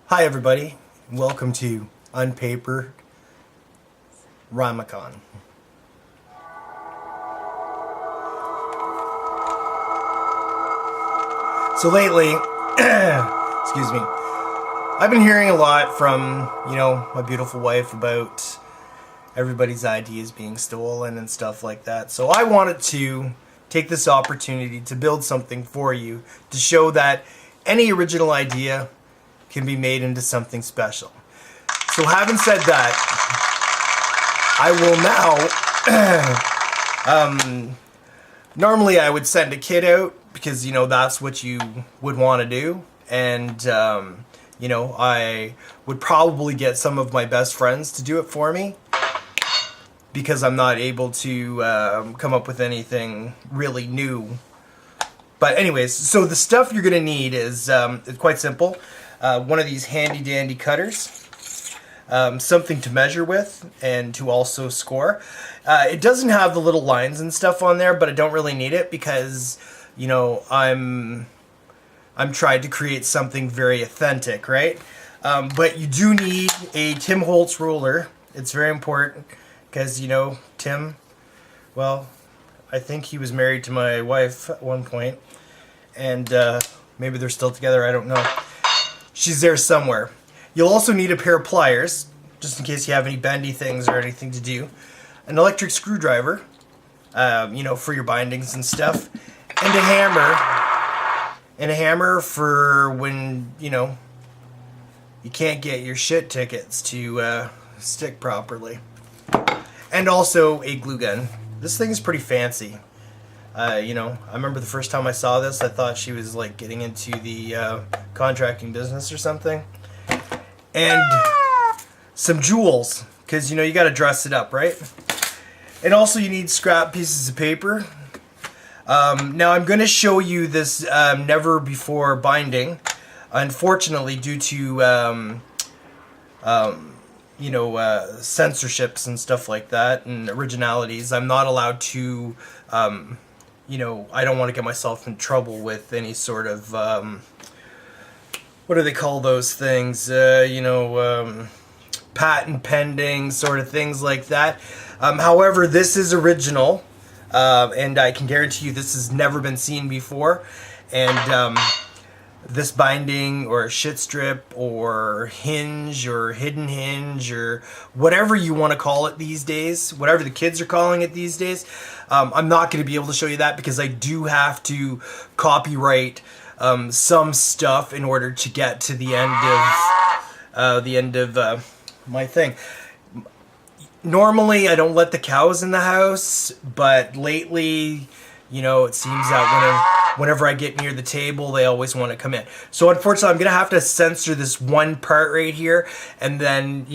Hi everybody, welcome to Unpapered Comicon. So lately, excuse me, I've been hearing a lot from, my beautiful wife about everybody's ideas being stolen and stuff like that. So I wanted to take this opportunity to build something for you to show that any original idea can be made into something special. So having said that, I will now, normally I would send a kid out because, that's what you would want to do. And, I would probably get some of my best friends to do it for me because I'm not able to come up with anything really new. But anyways, so the stuff you're going to need is it's quite simple. One of these handy dandy cutters, something to measure with and to also score. It doesn't have the little lines and stuff on there, but I don't really need it because, I'm trying to create something very authentic, right? But you do need a Tim Holtz ruler. It's very important because, Tim, well, I think he was married to my wife at one point, and maybe they're still together, I don't know. She's there somewhere. You'll also need a pair of pliers, just in case you have any bendy things or anything to do. An electric screwdriver, for your bindings and stuff. And a hammer. And a hammer for when, you can't get your shit tickets to stick properly. And also a glue gun. This thing is pretty fancy. I remember the first time I saw this, I thought she was like getting into the contracting business or something. And some jewels, because you got to dress it up, right? And also you need scrap pieces of paper. Now I'm going to show you this never before binding. Unfortunately, due to censorships and stuff like that and originalities, I'm not allowed to. I don't want to get myself in trouble with any sort of, what do they call those things? Patent pending sort of things like that. However, this is original, and I can guarantee you this has never been seen before. And this binding or shit strip or hinge or hidden hinge or whatever you want to call it these days, whatever the kids are calling it these days, I'm not going to be able to show you that because I do have to copyright some stuff in order to get to the end of my thing. Normally I don't let the cows in the house, but lately, it seems that whenever I get near the table, they always want to come in. So unfortunately, I'm going to have to censor this one part right here, and then,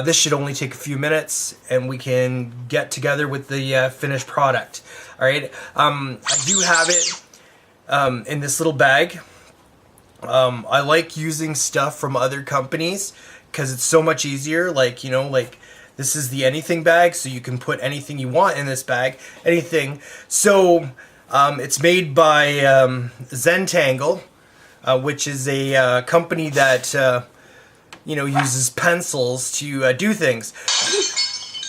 this should only take a few minutes, and we can get together with the finished product. All right, I do have it in this little bag. I like using stuff from other companies because it's so much easier. Like, this is the anything bag, so you can put anything you want in this bag. Anything. So it's made by Zentangle, which is a company that uses pencils to do things.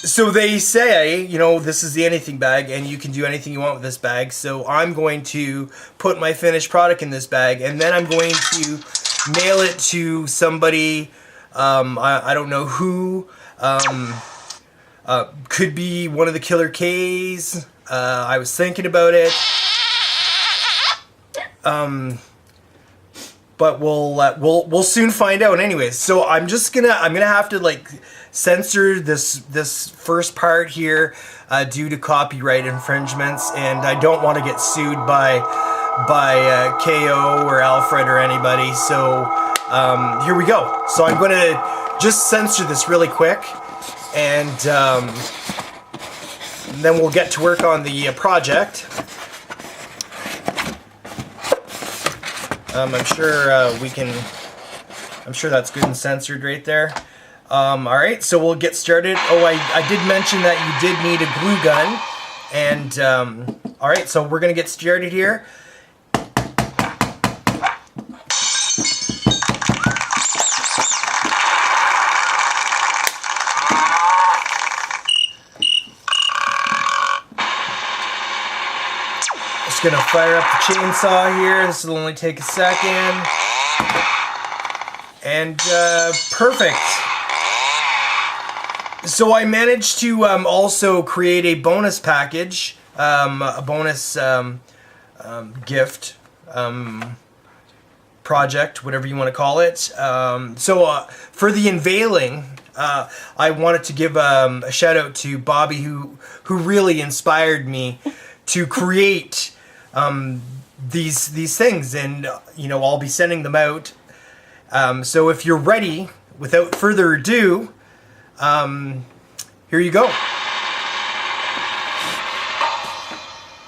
So they say, this is the anything bag, and you can do anything you want with this bag. So I'm going to put my finished product in this bag, and then I'm going to mail it to somebody. I don't know who. Could be one of the Killer K's. I was thinking about it. But we'll soon find out. Anyways, so I'm gonna have to censor this first part here due to copyright infringements, and I don't want to get sued by KO or Alfred or anybody. So here we go. So I'm gonna just censor this really quick, and then we'll get to work on the project. I'm sure that's good and censored right there. Alright, so we'll get started. Oh, I did mention that you did need a glue gun. And, alright, so we're going to get started here. gonna fire up the chainsaw here. This will only take a second. And perfect. So I managed to also create a bonus package, a bonus gift, project, whatever you want to call it. So for the unveiling, I wanted to give a shout out to Bobby, who really inspired me to create these things, and you know, I'll be sending them out. So if you're ready, without further ado, here you go.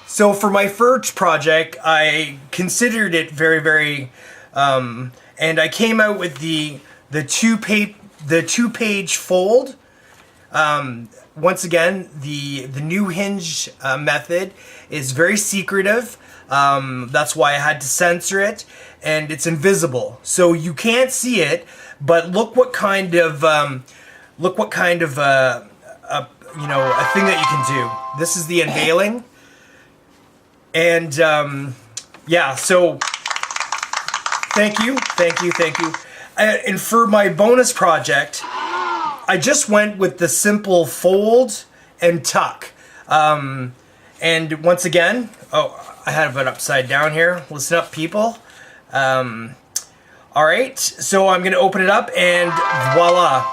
So for my first project, I considered it very, and I came out with the two-page fold. Once again, the new hinge method is very secretive. That's why I had to censor it, and it's invisible, so you can't see it. But look what kind of a thing that you can do. This is the unveiling, and yeah. So thank you. And for my bonus project, I just went with the simple fold and tuck. And once again, I have it upside down here. Listen up, people. All right, so I'm gonna open it up, and voila.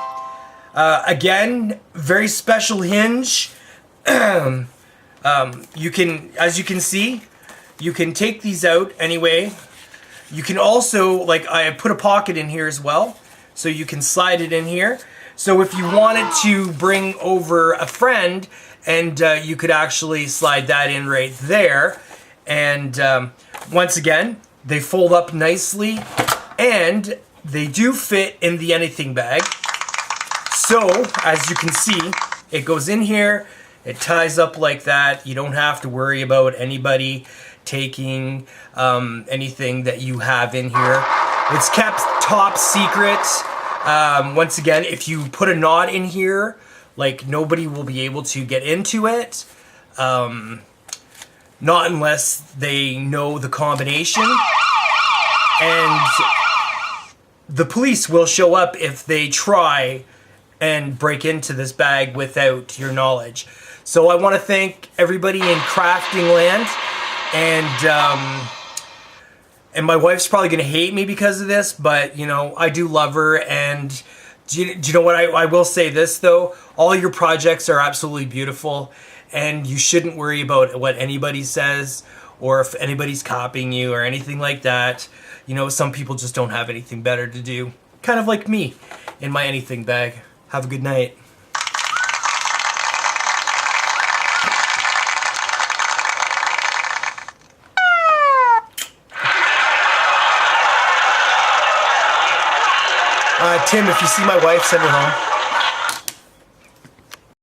Again, very special hinge. You can, as you can see, you can take these out anyway. You can also, like, I put a pocket in here as well, so you can slide it in here. So if you wanted to bring over a friend, and you could actually slide that in right there. And once again, they fold up nicely, and they do fit in the anything bag. So, as you can see, it goes in here, it ties up like that. You don't have to worry about anybody taking anything that you have in here. It's kept top secret. Once again, if you put a knot in here, like, nobody will be able to get into it. Not unless they know the combination. And the police will show up if they try and break into this bag without your knowledge. So I want to thank everybody in crafting land, and my wife's probably going to hate me because of this, but you know, I do love her. And do you know what, I will say this though, all your projects are absolutely beautiful, and you shouldn't worry about what anybody says or if anybody's copying you or anything like that. You know, some people just don't have anything better to do. Kind of like me in my anything bag. Have a good night. Tim, if you see my wife, send her home.